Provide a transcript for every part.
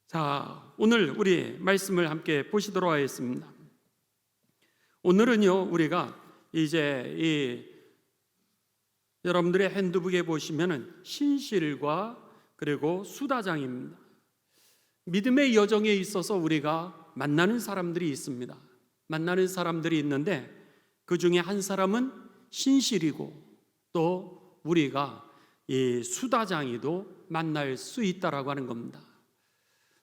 자, 오늘 우리 말씀을 함께 보시도록 하겠습니다. 오늘은요, 우리가 이제 여러분들의 핸드북에 보시면은 신실과 그리고 수다장입니다. 믿음의 여정에 있어서 우리가 만나는 사람들이 있습니다. 만나는 사람들이 있는데 그 중에 한 사람은 신실이고 또 우리가 이 수다장이도 만날 수 있다라고 하는 겁니다.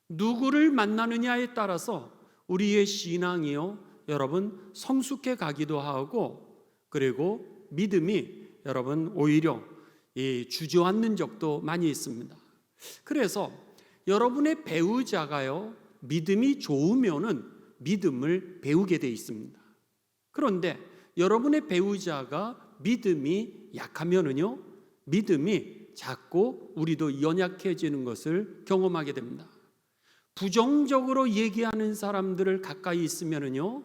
누구를 만나느냐에 따라서 우리의 신앙이요, 여러분 성숙해 가기도 하고, 그리고 믿음이 여러분 오히려 주저앉는 적도 많이 있습니다. 그래서 여러분의 배우자가요, 믿음이 좋으면은 믿음을 배우게 돼 있습니다. 그런데 여러분의 배우자가 믿음이 약하면은요, 믿음이 자꾸 우리도 연약해지는 것을 경험하게 됩니다. 부정적으로 얘기하는 사람들을 가까이 있으면은요,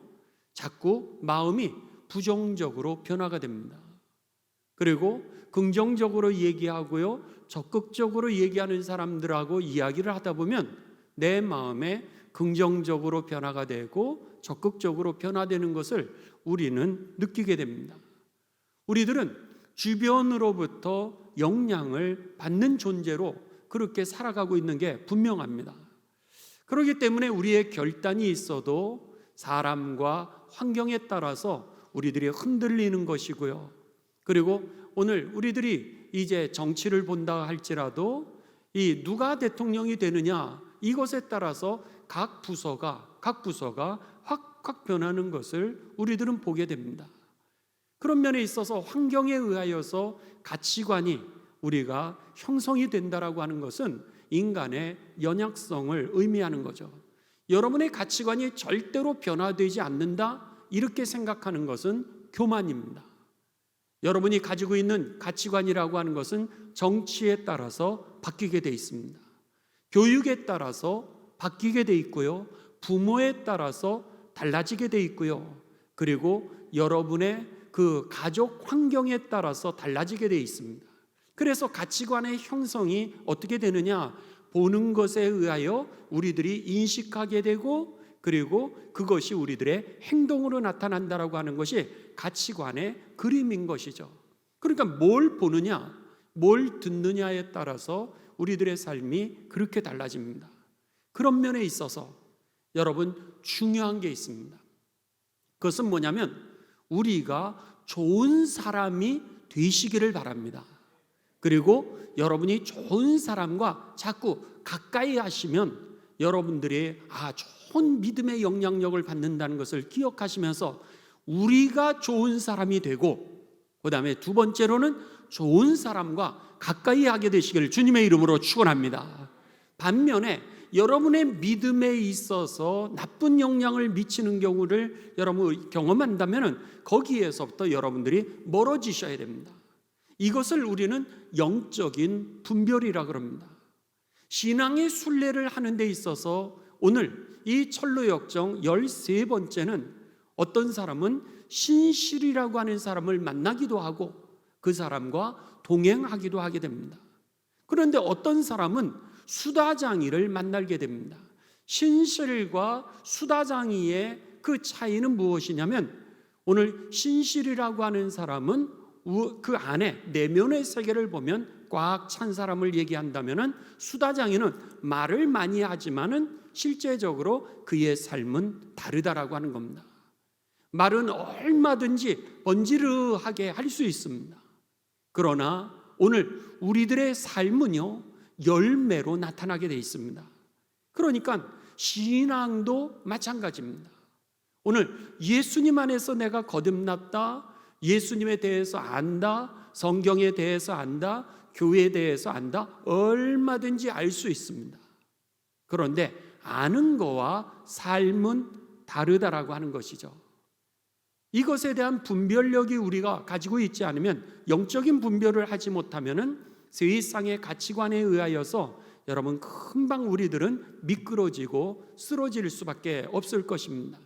자꾸 마음이 부정적으로 변화가 됩니다. 그리고 긍정적으로 얘기하고요, 적극적으로 얘기하는 사람들하고 이야기를 하다 보면 내 마음에 긍정적으로 변화가 되고 적극적으로 변화되는 것을 우리는 느끼게 됩니다. 우리들은 주변으로부터 영향을 받는 존재로 그렇게 살아가고 있는 게 분명합니다. 그렇기 때문에 우리의 결단이 있어도 사람과 환경에 따라서 우리들이 흔들리는 것이고요. 그리고 오늘 우리들이 이제 정치를 본다 할지라도 이 누가 대통령이 되느냐, 이것에 따라서 각 부서가 확 변하는 것을 우리들은 보게 됩니다. 그런 면에 있어서 환경에 의하여서 가치관이 우리가 형성이 된다라고 하는 것은 인간의 연약성을 의미하는 거죠. 여러분의 가치관이 절대로 변화되지 않는다, 이렇게 생각하는 것은 교만입니다. 여러분이 가지고 있는 가치관이라고 하는 것은 정치에 따라서 바뀌게 돼 있습니다. 교육에 따라서 바뀌게 돼 있고요, 부모에 따라서 달라지게 돼 있고요, 그리고 여러분의 그 가족 환경에 따라서 달라지게 돼 있습니다. 그래서 가치관의 형성이 어떻게 되느냐, 보는 것에 의하여 우리들이 인식하게 되고, 그리고 그것이 우리들의 행동으로 나타난다라고 하는 것이 가치관의 그림인 것이죠. 그러니까 뭘 보느냐, 뭘 듣느냐에 따라서 우리들의 삶이 그렇게 달라집니다. 그런 면에 있어서 여러분 중요한 게 있습니다. 그것은 뭐냐면 우리가 좋은 사람이 되시기를 바랍니다. 그리고 여러분이 좋은 사람과 자꾸 가까이 하시면 여러분들이 좋은 믿음의 영향력을 받는다는 것을 기억하시면서 우리가 좋은 사람이 되고, 그 다음에 두 번째로는 좋은 사람과 가까이 하게 되시기를 주님의 이름으로 축원합니다. 반면에 여러분의 믿음에 있어서 나쁜 영향을 미치는 경우를 여러분 경험한다면 거기에서부터 여러분들이 멀어지셔야 됩니다. 이것을 우리는 영적인 분별이라 그럽니다. 신앙의 순례를 하는 데 있어서 오늘 이 철로역정 13번째는 어떤 사람은 신실이라고 하는 사람을 만나기도 하고 그 사람과 동행하기도 하게 됩니다. 그런데 어떤 사람은 수다장이를 만나게 됩니다. 신실과 수다장이의 그 차이는 무엇이냐면, 오늘 신실이라고 하는 사람은 그 안에 내면의 세계를 보면 꽉 찬 사람을 얘기한다면, 수다장이는 말을 많이 하지만은 실제적으로 그의 삶은 다르다라고 하는 겁니다. 말은 얼마든지 번지르하게 할 수 있습니다. 그러나 오늘 우리들의 삶은요, 열매로 나타나게 되어 있습니다. 그러니까 신앙도 마찬가지입니다. 오늘 예수님 안에서 내가 거듭났다, 예수님에 대해서 안다, 성경에 대해서 안다, 교회에 대해서 안다, 얼마든지 알 수 있습니다. 그런데 아는 거와 삶은 다르다라고 하는 것이죠. 이것에 대한 분별력이 우리가 가지고 있지 않으면, 영적인 분별을 하지 못하면은 세상의 가치관에 의하여서 여러분 금방 우리들은 미끄러지고 쓰러질 수밖에 없을 것입니다.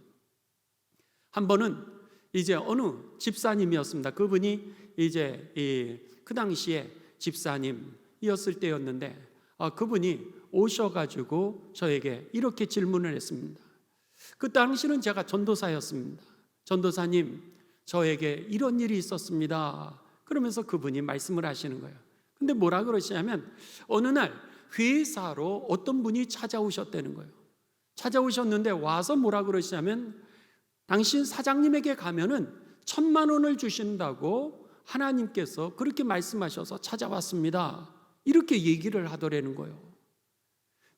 한 번은 이제 어느 집사님이었습니다. 그분이 이제 그 당시에 집사님이었을 때였는데 그분이 오셔가지고 저에게 이렇게 질문을 했습니다. 그 당시는 제가 전도사였습니다. 전도사님, 저에게 이런 일이 있었습니다. 그러면서 그분이 말씀을 하시는 거예요. 근데 뭐라 그러시냐면 어느 날 회사로 어떤 분이 찾아오셨다는 거예요. 찾아오셨는데 와서 뭐라 그러시냐면 당신 사장님에게 가면은 1,000만 원을 주신다고 하나님께서 그렇게 말씀하셔서 찾아왔습니다. 이렇게 얘기를 하더라는 거예요.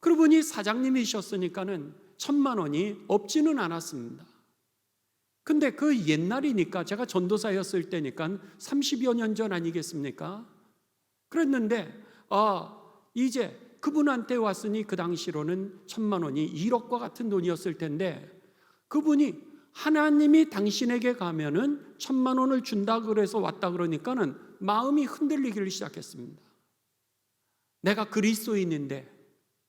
그분이 사장님이셨으니까는 1,000만 원이 없지는 않았습니다. 근데 그 옛날이니까, 제가 전도사였을 때니까 30여 년 전 아니겠습니까? 그랬는데 이제 그분한테 왔으니 그 당시로는 1,000만 원이 1억과 같은 돈이었을 텐데, 그분이 하나님이 당신에게 가면은 1,000만 원을 준다 그래서 왔다 그러니까는 마음이 흔들리기를 시작했습니다. 내가 그리스도인인데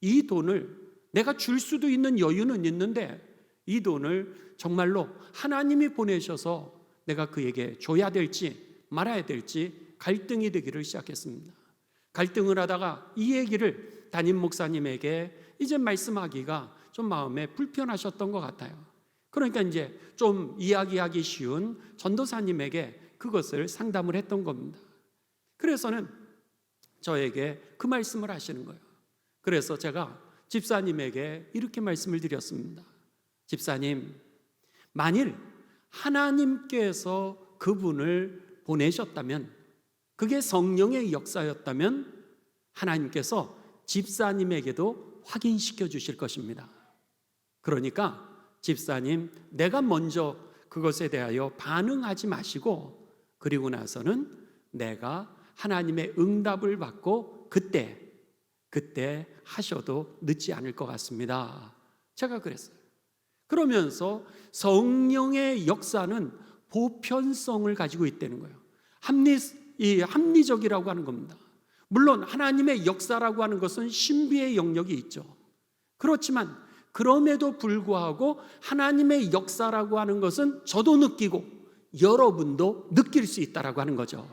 이 돈을 내가 줄 수도 있는 여유는 있는데 이 돈을 정말로 하나님이 보내셔서 내가 그에게 줘야 될지 말아야 될지 갈등이 되기를 시작했습니다. 갈등을 하다가 이 얘기를 담임 목사님에게 이제 말씀하기가 좀 마음에 불편하셨던 것 같아요. 그러니까 이제 좀 이야기하기 쉬운 전도사님에게 그것을 상담을 했던 겁니다. 그래서는 저에게 그 말씀을 하시는 거예요. 그래서 제가 집사님에게 이렇게 말씀을 드렸습니다. 집사님, 만일 하나님께서 그분을 보내셨다면, 그게 성령의 역사였다면 하나님께서 집사님에게도 확인시켜 주실 것입니다. 그러니까 집사님, 내가 먼저 그것에 대하여 반응하지 마시고 그리고 나서는 내가 하나님의 응답을 받고 그때 하셔도 늦지 않을 것 같습니다. 제가 그랬어요. 그러면서 성령의 역사는 보편성을 가지고 있다는 거예요. 합리적이라고 하는 겁니다. 물론 하나님의 역사라고 하는 것은 신비의 영역이 있죠. 그렇지만 그럼에도 불구하고 하나님의 역사라고 하는 것은 저도 느끼고 여러분도 느낄 수 있다라고 하는 거죠.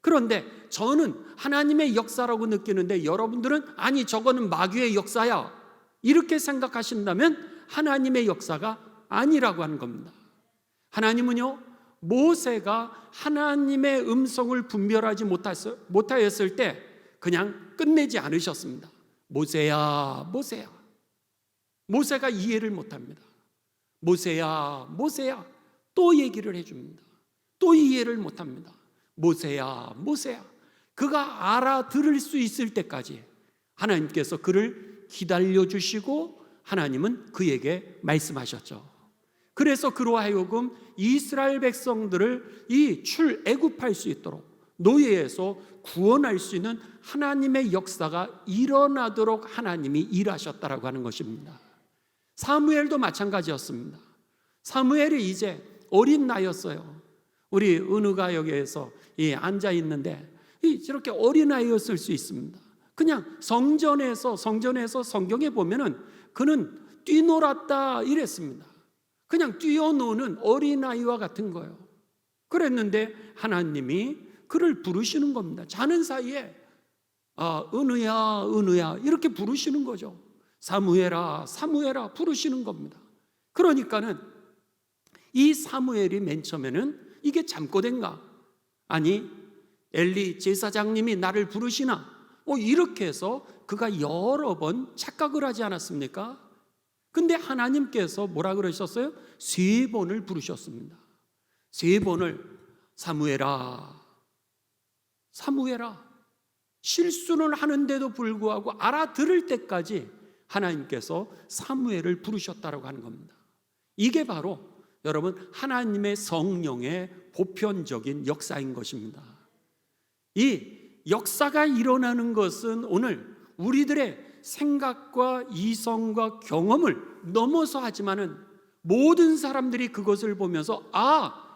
그런데 저는 하나님의 역사라고 느끼는데 여러분들은 아니 저거는 마귀의 역사야 이렇게 생각하신다면 하나님의 역사가 아니라고 하는 겁니다. 하나님은요, 모세가 하나님의 음성을 분별하지 못하였을 때 그냥 끝내지 않으셨습니다. 모세야, 모세야. 모세가 이해를 못합니다. 모세야, 모세야. 또 얘기를 해줍니다. 또 이해를 못합니다. 모세야, 모세야. 그가 알아들을 수 있을 때까지 하나님께서 그를 기다려주시고 하나님은 그에게 말씀하셨죠. 그래서 그로 하여금 이스라엘 백성들을 이 출애굽할 수 있도록 노예에서 구원할 수 있는 하나님의 역사가 일어나도록 하나님이 일하셨다라고 하는 것입니다. 사무엘도 마찬가지였습니다. 사무엘이 이제 어린 나이였어요. 우리 은우가 여기에서 앉아 있는데 저렇게 어린 아이였을 수 있습니다. 그냥 성전에서 성경에 보면은 그는 뛰놀았다 이랬습니다. 그냥 뛰어노는 어린아이와 같은 거예요. 그랬는데 하나님이 그를 부르시는 겁니다. 자는 사이에 은우야, 은우야 이렇게 부르시는 거죠. 사무엘아, 사무엘아 부르시는 겁니다. 그러니까는 이 사무엘이 맨 처음에는 이게 잠꼬대인가? 아니 엘리 제사장님이 나를 부르시나? 이렇게 해서 그가 여러 번 착각을 하지 않았습니까? 근데 하나님께서 뭐라 그러셨어요? 3번을 부르셨습니다. 3번을 사무엘아, 사무엘아. 실수는 하는데도 불구하고 알아들을 때까지 하나님께서 사무엘을 부르셨다고 하는 겁니다. 이게 바로 여러분 하나님의 성령의 보편적인 역사인 것입니다. 이 역사가 일어나는 것은 오늘 우리들의 생각과 이성과 경험을 넘어서 하지만은 모든 사람들이 그것을 보면서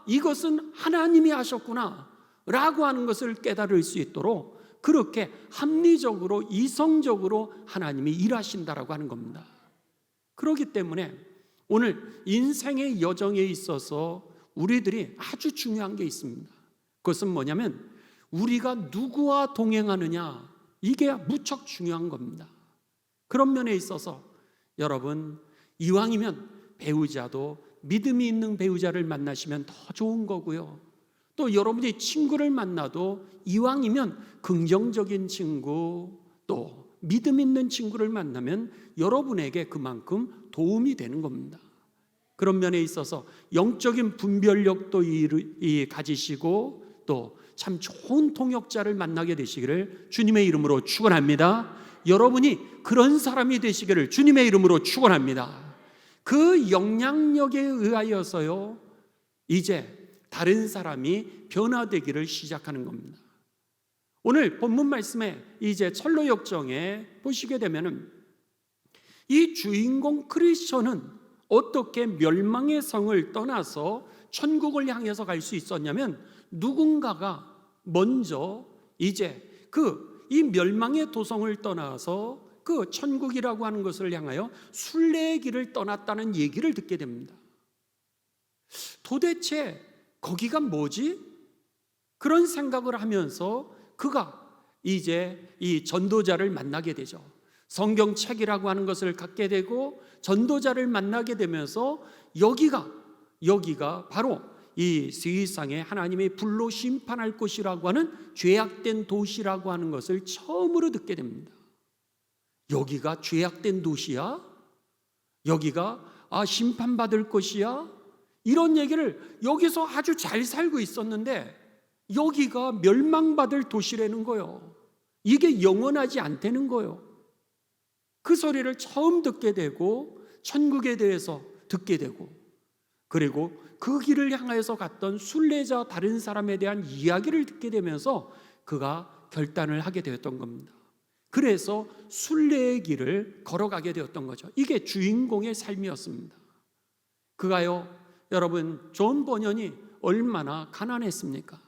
이것은 하나님이 하셨구나 라고 하는 것을 깨달을 수 있도록 그렇게 합리적으로 이성적으로 하나님이 일하신다라고 하는 겁니다. 그렇기 때문에 오늘 인생의 여정에 있어서 우리들이 아주 중요한 게 있습니다. 그것은 뭐냐면 우리가 누구와 동행하느냐, 이게 무척 중요한 겁니다. 그런 면에 있어서 여러분, 이왕이면 배우자도 믿음이 있는 배우자를 만나시면 더 좋은 거고요. 또 여러분이 친구를 만나도 이왕이면 긍정적인 친구, 또 믿음 있는 친구를 만나면 여러분에게 그만큼 도움이 되는 겁니다. 그런 면에 있어서 영적인 분별력도 가지시고 또 참 좋은 통역자를 만나게 되시기를 주님의 이름으로 축원합니다. 여러분이 그런 사람이 되시기를 주님의 이름으로 축원합니다. 그 영향력에 의하여서요, 이제 다른 사람이 변화되기를 시작하는 겁니다. 오늘 본문 말씀에 이제 철로 역정에 보시게 되면은 이 주인공 크리스천은 어떻게 멸망의 성을 떠나서 천국을 향해서 갈 수 있었냐면, 누군가가 먼저 이제 이 멸망의 도성을 떠나서 그 천국이라고 하는 것을 향하여 순례의 길을 떠났다는 얘기를 듣게 됩니다. 도대체 거기가 뭐지? 그런 생각을 하면서 그가 이제 이 전도자를 만나게 되죠. 성경책이라고 하는 것을 갖게 되고 전도자를 만나게 되면서 여기가 바로 이 세상에 하나님의 불로 심판할 곳이라고 하는 죄악된 도시라고 하는 것을 처음으로 듣게 됩니다. 여기가 죄악된 도시야? 여기가 심판받을 곳이야? 이런 얘기를 여기서 아주 잘 살고 있었는데 여기가 멸망받을 도시라는 거예요. 이게 영원하지 않다는 거예요. 그 소리를 처음 듣게 되고 천국에 대해서 듣게 되고, 그리고 그 길을 향해서 갔던 순례자 다른 사람에 대한 이야기를 듣게 되면서 그가 결단을 하게 되었던 겁니다. 그래서 순례의 길을 걸어가게 되었던 거죠. 이게 주인공의 삶이었습니다. 그가요, 여러분, 존 버년이 얼마나 가난했습니까?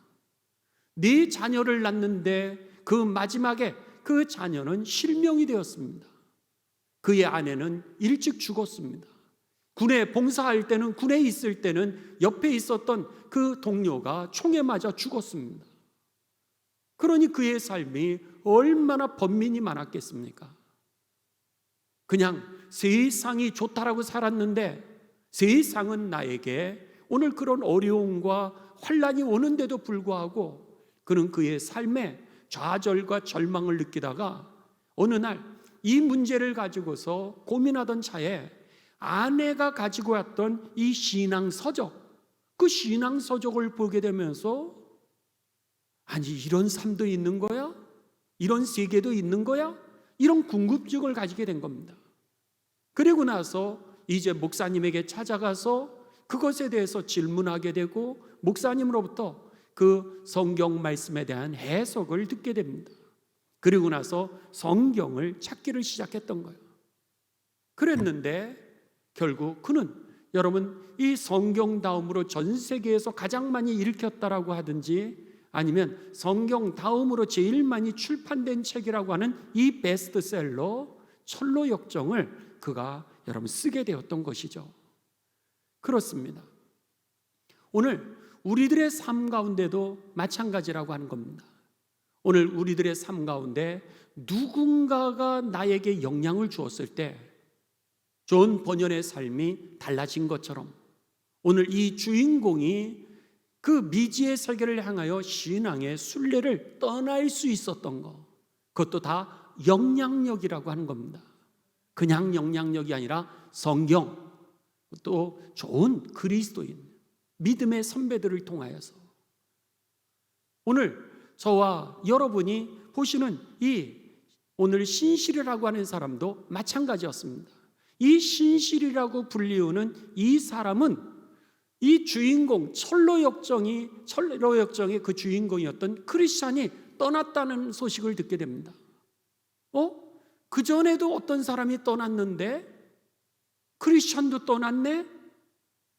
4자녀를 낳는데 그 마지막에 그 자녀는 실명이 되었습니다. 그의 아내는 일찍 죽었습니다. 군에 봉사할 때는, 군에 있을 때는 옆에 있었던 그 동료가 총에 맞아 죽었습니다. 그러니 그의 삶이 얼마나 번민이 많았겠습니까? 그냥 세상이 좋다라고 살았는데 세상은 나에게 오늘 그런 어려움과 환난이 오는데도 불구하고 그는 그의 삶에 좌절과 절망을 느끼다가 어느 날 이 문제를 가지고서 고민하던 차에 아내가 가지고 왔던 이 신앙서적, 그 신앙서적을 보게 되면서 아니, 이런 삶도 있는 거야? 이런 세계도 있는 거야? 이런 궁금증을 가지게 된 겁니다. 그리고 나서 이제 목사님에게 찾아가서 그것에 대해서 질문하게 되고 목사님으로부터 그 성경 말씀에 대한 해석을 듣게 됩니다. 그리고 나서 성경을 찾기를 시작했던 거예요. 그랬는데 결국 그는, 여러분, 이 성경 다음으로 전 세계에서 가장 많이 읽혔다라고 하든지 아니면 성경 다음으로 제일 많이 출판된 책이라고 하는 이 베스트셀러 철로 역정을 그가 여러분 쓰게 되었던 것이죠. 그렇습니다. 오늘 우리들의 삶 가운데도 마찬가지라고 하는 겁니다. 오늘 우리들의 삶 가운데 누군가가 나에게 영향을 주었을 때 존 버년의 삶이 달라진 것처럼 오늘 이 주인공이 그 미지의 세계를 향하여 신앙의 순례를 떠날 수 있었던 것, 그것도 다 영향력이라고 하는 겁니다. 그냥 영향력이 아니라 성경, 또 좋은 그리스도인, 믿음의 선배들을 통하여서 오늘 저와 여러분이 보시는 이 오늘 신실이라고 하는 사람도 마찬가지였습니다. 이 신실이라고 불리우는 이 사람은 이 주인공 철로 역정의 그 주인공이었던 크리스찬이 떠났다는 소식을 듣게 됩니다. 그 전에도 어떤 사람이 떠났는데 크리스찬도 떠났네?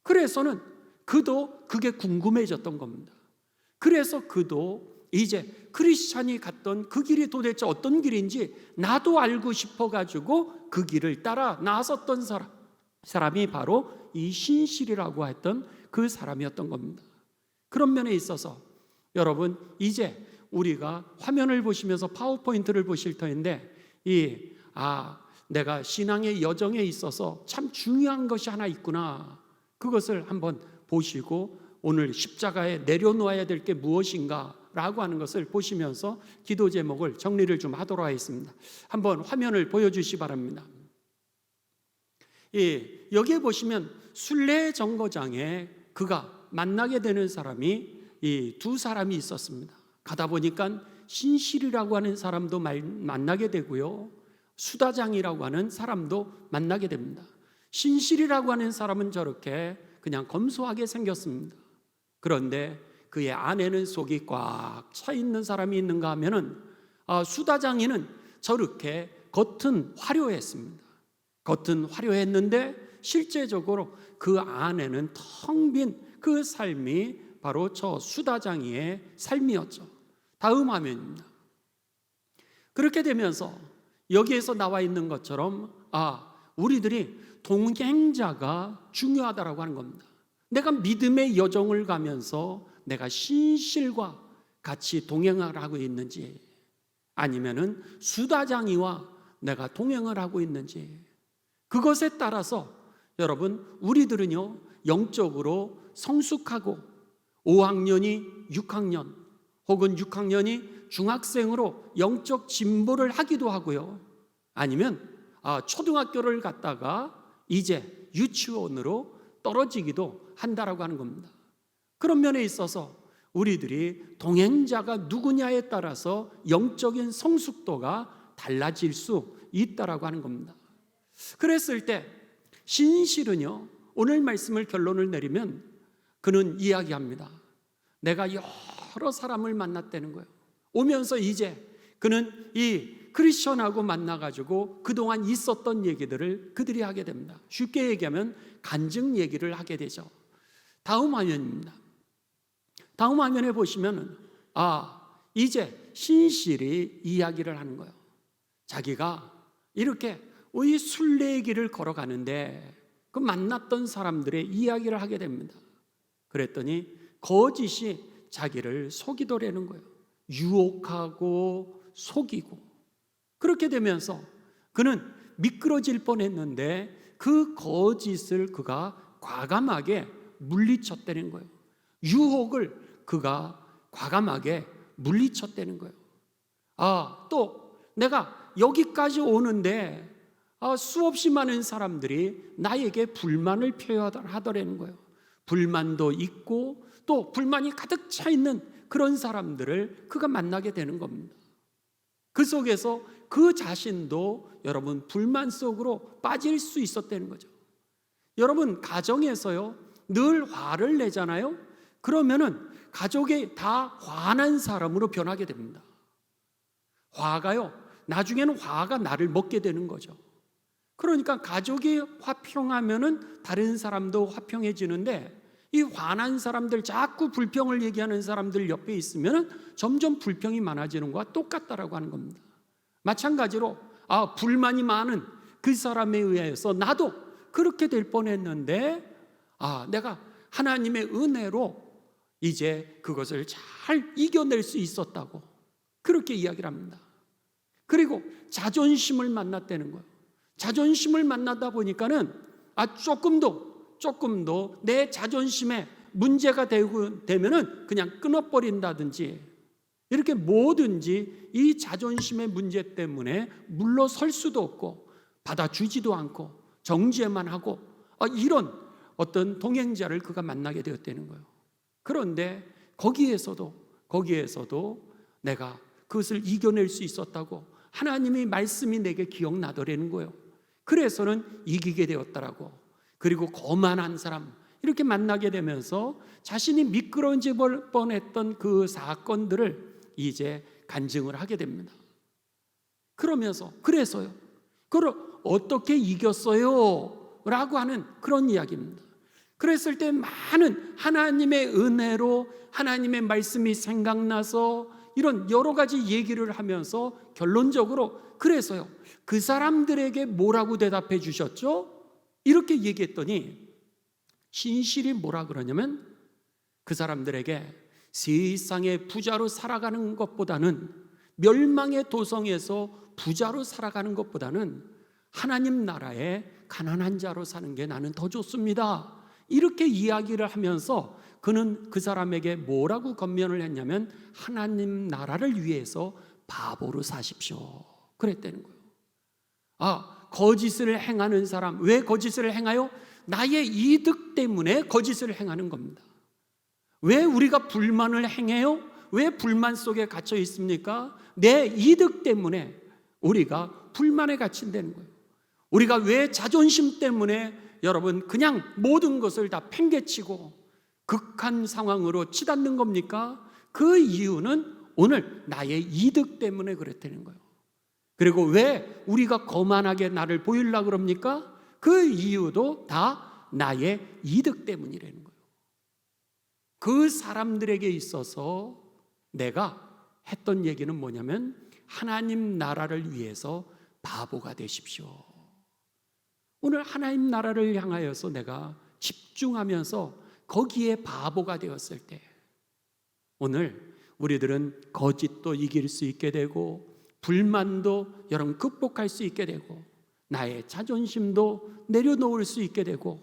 그래서는 그도 그게 궁금해졌던 겁니다. 그래서 그도 이제 크리스찬이 갔던 그 길이 도대체 어떤 길인지 나도 알고 싶어가지고 그 길을 따라 나섰던 사람이 바로 이 신실이라고 했던 그 사람이었던 겁니다. 그런 면에 있어서 여러분, 이제 우리가 화면을 보시면서 파워포인트를 보실 터인데 내가 신앙의 여정에 있어서 참 중요한 것이 하나 있구나, 그것을 한번 보시고 오늘 십자가에 내려놓아야 될 게 무엇인가 라고 하는 것을 보시면서 기도 제목을 정리를 좀 하도록 하겠습니다. 한번 화면을 보여주시기 바랍니다. 여기에 보시면 순례 정거장에 그가 만나게 되는 사람이 이 두 사람이 있었습니다. 가다 보니까 신실이라고 하는 사람도 만나게 되고요, 수다장이라고 하는 사람도 만나게 됩니다. 신실이라고 하는 사람은 저렇게 그냥 검소하게 생겼습니다. 그런데 그의 안에는 속이 꽉 차 있는 사람이 있는가 하면은 수다장이는 저렇게 겉은 화려했습니다. 겉은 화려했는데 실제적으로 그 안에는 텅 빈 그 삶이 바로 저 수다장이의 삶이었죠. 다음 화면입니다. 그렇게 되면서 여기에서 나와 있는 것처럼 우리들이 동행자가 중요하다라고 하는 겁니다. 내가 믿음의 여정을 가면서 내가 신실과 같이 동행을 하고 있는지, 아니면은 수다장이와 내가 동행을 하고 있는지, 그것에 따라서 여러분, 우리들은요 영적으로 성숙하고 5학년이 6학년 혹은 6학년이 중학생으로 영적 진보를 하기도 하고요, 아니면 초등학교를 갔다가 이제 유치원으로 떨어지기도 한다라고 하는 겁니다. 그런 면에 있어서 우리들이 동행자가 누구냐에 따라서 영적인 성숙도가 달라질 수 있다라고 하는 겁니다. 그랬을 때 신실은요, 오늘 말씀을 결론을 내리면 그는 이야기합니다. 내가 여러 사람을 만났다는 거예요. 오면서 이제 그는 이 크리스천하고 만나가지고 그동안 있었던 얘기들을 그들이 하게 됩니다. 쉽게 얘기하면 간증 얘기를 하게 되죠. 다음 화면입니다. 다음 화면에 보시면 이제 신실이 이야기를 하는 거예요. 자기가 이렇게 이 순례의 길을 걸어가는데 그 만났던 사람들의 이야기를 하게 됩니다. 그랬더니 거짓이 자기를 속이더라는 거예요. 유혹하고 속이고, 그렇게 되면서 그는 미끄러질 뻔했는데 그 거짓을 그가 과감하게 물리쳤다는 거예요. 유혹을 그가 과감하게 물리쳤다는 거예요. 또 내가 여기까지 오는데 수없이 많은 사람들이 나에게 불만을 표하더라는 거예요. 불만도 있고 또 불만이 가득 차 있는 그런 사람들을 그가 만나게 되는 겁니다. 그 속에서 그 자신도 여러분 불만 속으로 빠질 수 있었다는 거죠. 여러분 가정에서요 늘 화를 내잖아요. 그러면은 가족이 다 화난 사람으로 변하게 됩니다. 화가요 나중에는 화가 나를 먹게 되는 거죠. 그러니까 가족이 화평하면은 다른 사람도 화평해지는데, 이 화난 사람들, 자꾸 불평을 얘기하는 사람들 옆에 있으면 점점 불평이 많아지는 것과 똑같다라고 하는 겁니다. 마찬가지로 불만이 많은 그 사람에 의해서 나도 그렇게 될 뻔했는데 내가 하나님의 은혜로 이제 그것을 잘 이겨낼 수 있었다고 그렇게 이야기를 합니다. 그리고 자존심을 만났다는 거예요. 자존심을 만나다 보니까는 조금도 내 자존심에 문제가 되면은 그냥 끊어버린다든지, 이렇게 뭐든지 이 자존심의 문제 때문에 물러설 수도 없고 받아주지도 않고 정죄만 하고 이런 어떤 동행자를 그가 만나게 되었다는 거예요. 그런데 거기에서도 내가 그것을 이겨낼 수 있었다고 하나님의 말씀이 내게 기억나더라는 거예요. 그래서는 이기게 되었다라고. 그리고 거만한 사람 이렇게 만나게 되면서 자신이 미끄러져 뻔했던 그 사건들을 이제 간증을 하게 됩니다. 그래서요. 그걸 어떻게 이겼어요? 라고 하는 그런 이야기입니다. 그랬을 때 많은 하나님의 은혜로 하나님의 말씀이 생각나서 이런 여러 가지 얘기를 하면서 결론적으로 그래서요 그 사람들에게 뭐라고 대답해 주셨죠? 이렇게 얘기했더니 신실이 뭐라 그러냐면 그 사람들에게 세상의 부자로 살아가는 것보다는, 멸망의 도성에서 부자로 살아가는 것보다는 하나님 나라에 가난한 자로 사는 게 나는 더 좋습니다. 이렇게 이야기를 하면서 그는 그 사람에게 뭐라고 권면을 했냐면 하나님 나라를 위해서 바보로 사십시오. 그랬다는 거예요. 거짓을 행하는 사람, 왜 거짓을 행하여? 나의 이득 때문에 거짓을 행하는 겁니다. 왜 우리가 불만을 행해요? 왜 불만 속에 갇혀 있습니까? 내 이득 때문에 우리가 불만에 갇힌다는 거예요. 우리가 왜 자존심 때문에 여러분 그냥 모든 것을 다 팽개치고 극한 상황으로 치닫는 겁니까? 그 이유는 오늘 나의 이득 때문에 그렇다는 거예요. 그리고 왜 우리가 거만하게 나를 보이려고 그럽니까? 그 이유도 다 나의 이득 때문이라는 거예요. 그 사람들에게 있어서 내가 했던 얘기는 뭐냐면 하나님 나라를 위해서 바보가 되십시오. 오늘 하나님 나라를 향하여서 내가 집중하면서 거기에 바보가 되었을 때 오늘 우리들은 거짓도 이길 수 있게 되고 불만도 여러분 극복할 수 있게 되고 나의 자존심도 내려놓을 수 있게 되고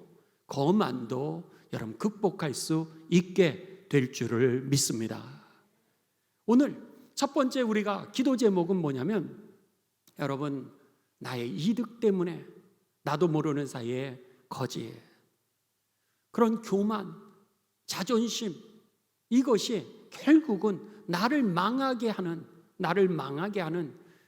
거만도 여러분 극복할 수 있게 될 줄을 믿습니다. 오늘 첫 번째 우리가 기도 제목은 뭐냐면 여러분 나의 이득 때문에 나도 모르는 사이에 거짓, 그런 교만, 자존심, 이것이 결국은 나를 망하게 하는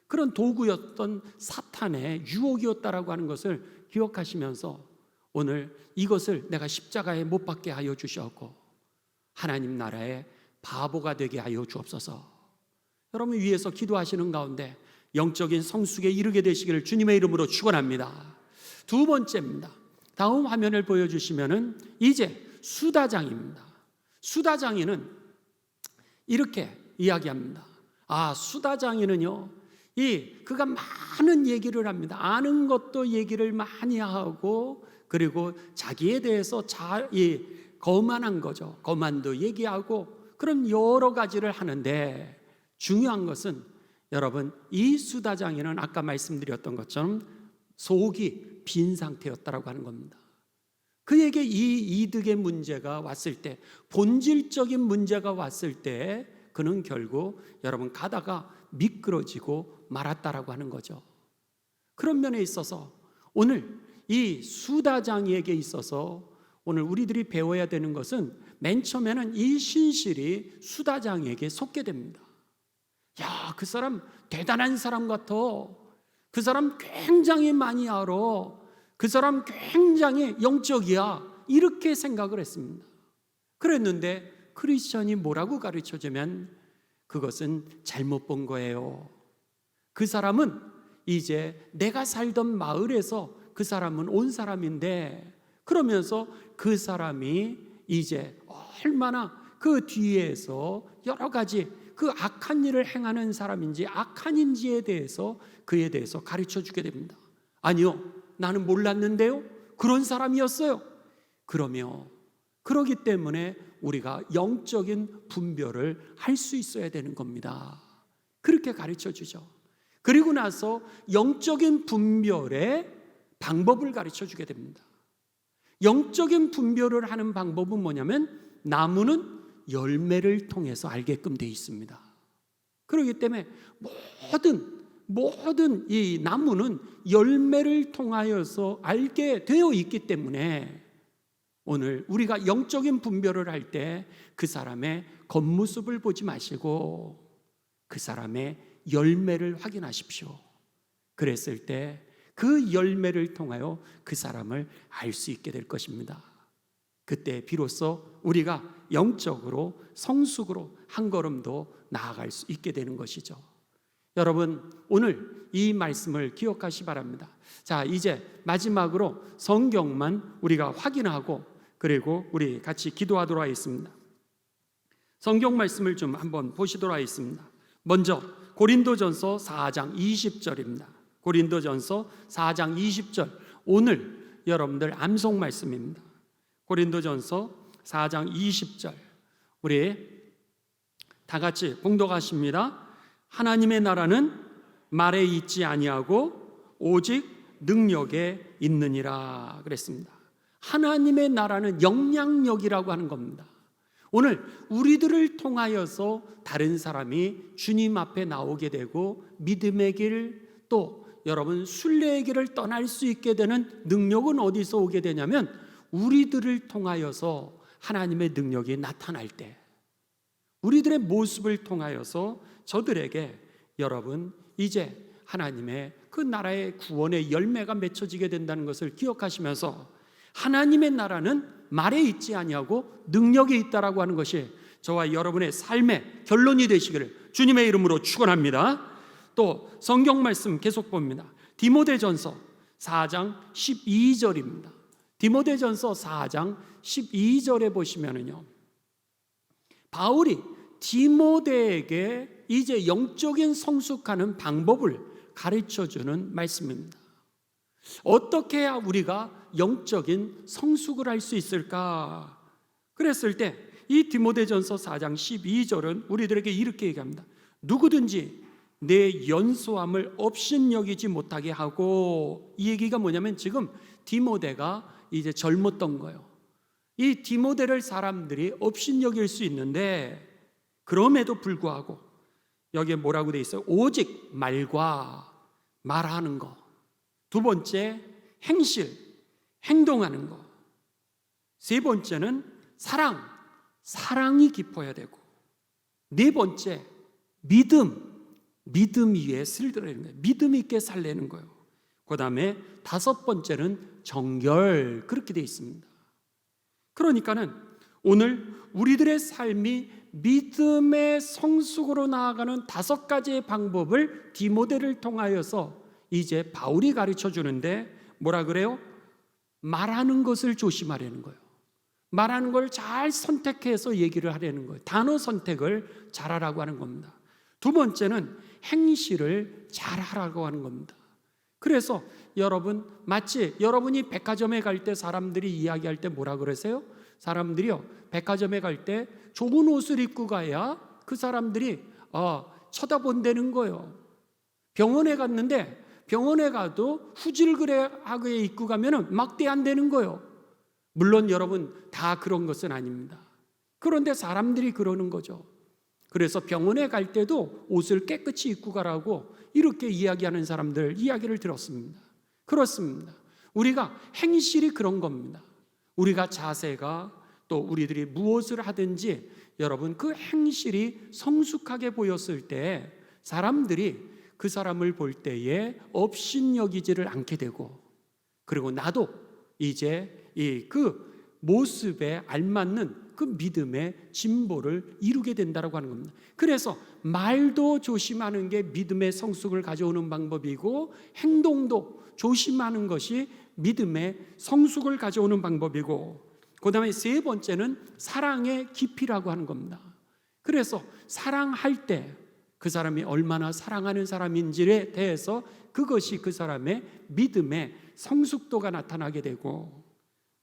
그런 도구였던 사탄의 유혹이었다라고 하는 것을 기억하시면서 오늘 이것을 내가 십자가에 못 박게 하여 주시옵고 하나님 나라의 바보가 되게 하여 주옵소서. 여러분 위에서 기도하시는 가운데 영적인 성숙에 이르게 되시기를 주님의 이름으로 축원합니다. 두 번째입니다. 다음 화면을 보여주시면은 이제 수다장입니다. 수다장이는 이렇게 이야기합니다. 수다장이는요, 그가 많은 얘기를 합니다. 아는 것도 얘기를 많이 하고, 그리고 자기에 대해서 거만한 거죠. 거만도 얘기하고, 그런 여러 가지를 하는데 중요한 것은 여러분 이 수다장이는 아까 말씀드렸던 것처럼 속이 빈 상태였다라고 하는 겁니다. 그에게 이 이득의 문제가 왔을 때, 본질적인 문제가 왔을 때 그는 결국 여러분 가다가 미끄러지고 말았다라고 하는 거죠. 그런 면에 있어서 오늘 이 수다장이에게 있어서 오늘 우리들이 배워야 되는 것은 맨 처음에는 이 신실이 수다장이에게 속게 됩니다. 야, 그 사람 대단한 사람 같아. 그 사람 굉장히 많이 알아. 그 사람 굉장히 영적이야. 이렇게 생각을 했습니다. 그랬는데 크리스천이 뭐라고 가르쳐주면 그것은 잘못 본 거예요. 그 사람은 이제 내가 살던 마을에서 그 사람은 온 사람인데 그러면서 그 사람이 이제 얼마나 그 뒤에서 여러 가지 그 악한 일을 행하는 사람인지 악한인지에 대해서 그에 대해서 가르쳐 주게 됩니다. 아니요, 나는 몰랐는데요. 그런 사람이었어요. 그러기 때문에 우리가 영적인 분별을 할 수 있어야 되는 겁니다. 그렇게 가르쳐 주죠. 그리고 나서 영적인 분별의 방법을 가르쳐 주게 됩니다. 영적인 분별을 하는 방법은 뭐냐면 나무는 열매를 통해서 알게끔 되어 있습니다. 그렇기 때문에 모든 이 나무는 열매를 통하여서 알게 되어 있기 때문에 오늘 우리가 영적인 분별을 할 때 그 사람의 겉모습을 보지 마시고 그 사람의 열매를 확인하십시오. 그랬을 때 그 열매를 통하여 그 사람을 알 수 있게 될 것입니다. 그때 비로소 우리가 영적으로 성숙으로 한 걸음 더 나아갈 수 있게 되는 것이죠. 여러분 오늘 이 말씀을 기억하시 바랍니다. 자, 이제 마지막으로 성경만 우리가 확인하고 그리고 우리 같이 기도하도록 하겠습니다. 성경 말씀을 좀 한번 보시도록 하겠습니다. 먼저 고린도전서 4장 20절입니다. 고린도전서 4장 20절, 오늘 여러분들 암송 말씀입니다. 고린도전서 4장 20절, 우리 다 같이 봉독하십니다. 하나님의 나라는 말에 있지 아니하고 오직 능력에 있느니라 그랬습니다. 하나님의 나라는 영향력이라고 하는 겁니다. 오늘 우리들을 통하여서 다른 사람이 주님 앞에 나오게 되고 믿음의 길, 또 여러분 순례의 길을 떠날 수 있게 되는 능력은 어디서 오게 되냐면 우리들을 통하여서 하나님의 능력이 나타날 때, 우리들의 모습을 통하여서 저들에게 여러분 이제 하나님의 그 나라의 구원의 열매가 맺혀지게 된다는 것을 기억하시면서 하나님의 나라는 말에 있지 아니하고 능력에 있다라고 하는 것이 저와 여러분의 삶의 결론이 되시기를 주님의 이름으로 축원합니다. 또 성경 말씀 계속 봅니다. 디모데전서 4장 12절입니다. 디모데전서 4장 12절에 보시면은요, 바울이 디모데에게 이제 영적인 성숙하는 방법을 가르쳐주는 말씀입니다. 어떻게 해야 우리가 영적인 성숙을 할 수 있을까? 그랬을 때 이 디모데전서 4장 12절은 우리들에게 이렇게 얘기합니다. 누구든지 내 연소함을 업신여기지 못하게 하고, 이 얘기가 뭐냐면 지금 디모데가 이제 젊었던 거예요. 이 디모데를 사람들이 업신여길 수 있는데 그럼에도 불구하고 여기에 뭐라고 돼 있어요? 오직 말과 말하는 거, 두 번째 행실, 행동하는 거, 세 번째는 사랑이 깊어야 되고, 네 번째 믿음 위에 쓸드라는 거예요. 믿음 있게 살려는 거예요. 그 다음에 다섯 번째는 정결, 그렇게 돼 있습니다. 그러니까는 오늘 우리들의 삶이 믿음의 성숙으로 나아가는 다섯 가지의 방법을 디모데를 통하여서 이제 바울이 가르쳐 주는데 뭐라 그래요? 말하는 것을 조심하려는 거예요. 말하는 걸 잘 선택해서 얘기를 하려는 거예요. 단어 선택을 잘하라고 하는 겁니다. 두 번째는 행실을 잘하라고 하는 겁니다. 그래서 여러분, 마치 여러분이 백화점에 갈 때 사람들이 이야기할 때 뭐라 그러세요? 사람들이요, 백화점에 갈 때 좋은 옷을 입고 가야 그 사람들이 쳐다본다는 거예요. 병원에 갔는데 병원에 가도 후질그레하게 입고 가면 막대한다는 거예요. 물론 여러분 다 그런 것은 아닙니다. 그런데 사람들이 그러는 거죠. 그래서 병원에 갈 때도 옷을 깨끗이 입고 가라고 이렇게 이야기하는 사람들 이야기를 들었습니다. 그렇습니다. 우리가 행실이 그런 겁니다. 우리가 자세가, 또 우리들이 무엇을 하든지 여러분 그 행실이 성숙하게 보였을 때 사람들이 그 사람을 볼 때에 업신여기지를 않게 되고, 그리고 나도 이제 그 모습에 알맞는 그 믿음의 진보를 이루게 된다고 하는 겁니다. 그래서 말도 조심하는 게 믿음의 성숙을 가져오는 방법이고, 행동도 조심하는 것이 믿음의 성숙을 가져오는 방법이고, 그 다음에 세 번째는 사랑의 깊이라고 하는 겁니다. 그래서 사랑할 때 그 사람이 얼마나 사랑하는 사람인지에 대해서 그것이 그 사람의 믿음의 성숙도가 나타나게 되고,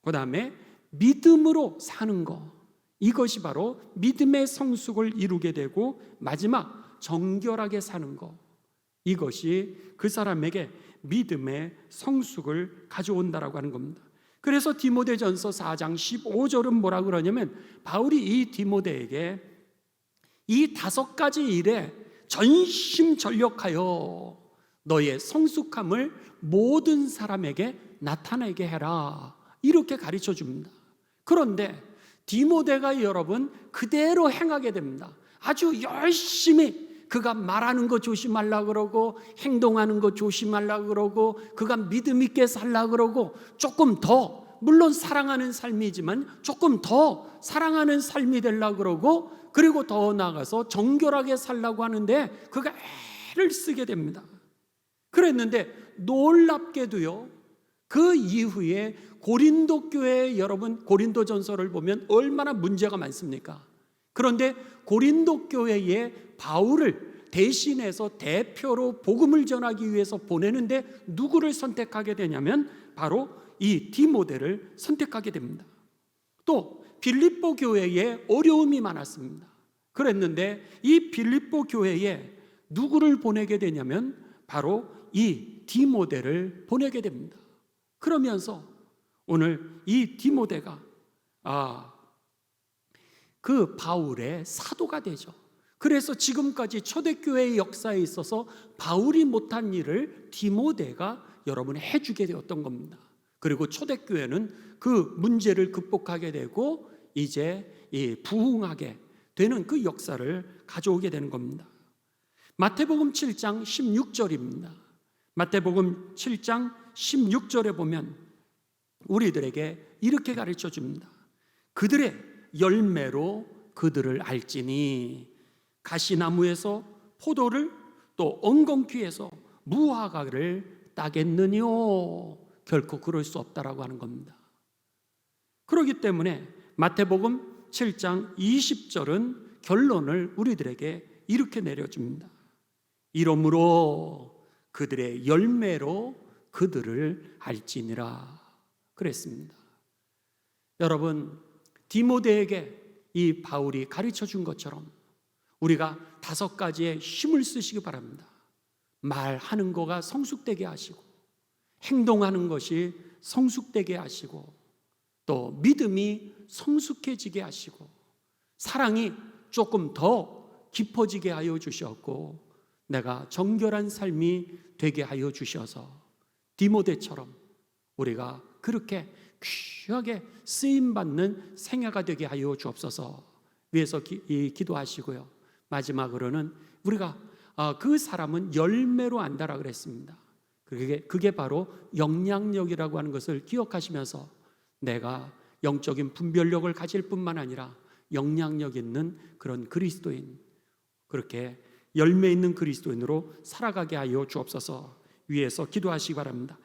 그 다음에 믿음으로 사는 것, 이것이 바로 믿음의 성숙을 이루게 되고, 마지막 정결하게 사는 것, 이것이 그 사람에게 믿음의 성숙을 가져온다라고 하는 겁니다. 그래서 디모데전서 4장 15절은 뭐라 그러냐면 바울이 이 디모데에게 이 다섯 가지 일에 전심전력하여 너의 성숙함을 모든 사람에게 나타내게 해라, 이렇게 가르쳐 줍니다. 그런데 디모데가 여러분 그대로 행하게 됩니다. 아주 열심히 그가 말하는 거 조심하려고 그러고, 행동하는 거 조심하려고 그러고, 그가 믿음 있게 살려고 그러고, 조금 더, 물론 사랑하는 삶이지만 조금 더 사랑하는 삶이 되려고 그러고, 그리고 더 나아가서 정결하게 살려고 하는데 그가 애를 쓰게 됩니다. 그랬는데 놀랍게도요, 그 이후에 고린도 교회, 여러분 고린도전서를 보면 얼마나 문제가 많습니까? 그런데 고린도 교회에 바울을 대신해서 대표로 복음을 전하기 위해서 보내는데 누구를 선택하게 되냐면 바로 이 디모데를 선택하게 됩니다. 또 빌립보 교회에 어려움이 많았습니다. 그랬는데 이 빌립보 교회에 누구를 보내게 되냐면 바로 이 디모데를 보내게 됩니다. 그러면서 오늘 이 디모데가 그 바울의 사도가 되죠. 그래서 지금까지 초대교회의 역사에 있어서 바울이 못한 일을 디모데가 여러분이 해주게 되었던 겁니다. 그리고 초대교회는 그 문제를 극복하게 되고 이제 부흥하게 되는 그 역사를 가져오게 되는 겁니다. 마태복음 7장 16절입니다. 마태복음 7장 16절에 보면 우리들에게 이렇게 가르쳐 줍니다. 그들의 열매로 그들을 알지니 가시나무에서 포도를 또 엉겅퀴에서 무화과를 따겠느뇨. 결코 그럴 수 없다라고 하는 겁니다. 그렇기 때문에 마태복음 7장 20절은 결론을 우리들에게 이렇게 내려줍니다. 이러므로 그들의 열매로 그들을 알지니라 그랬습니다. 여러분, 디모데에게 이 바울이 가르쳐 준 것처럼 우리가 5가지의 힘을 쓰시기 바랍니다. 말하는 거가 성숙되게 하시고, 행동하는 것이 성숙되게 하시고, 또 믿음이 성숙해지게 하시고, 사랑이 조금 더 깊어지게 하여 주셨고, 내가 정결한 삶이 되게 하여 주셔서 디모데처럼 우리가 그렇게 귀하게 쓰임받는 생애가 되게 하여 주옵소서 위해서 기도하시고요. 마지막으로는 우리가 그 사람은 열매로 안다라 그랬습니다. 그게 바로 영향력이라고 하는 것을 기억하시면서 내가 영적인 분별력을 가질 뿐만 아니라 영향력 있는 그런 그리스도인, 그렇게 열매 있는 그리스도인으로 살아가게 하여 주옵소서 위해서 기도하시기 바랍니다.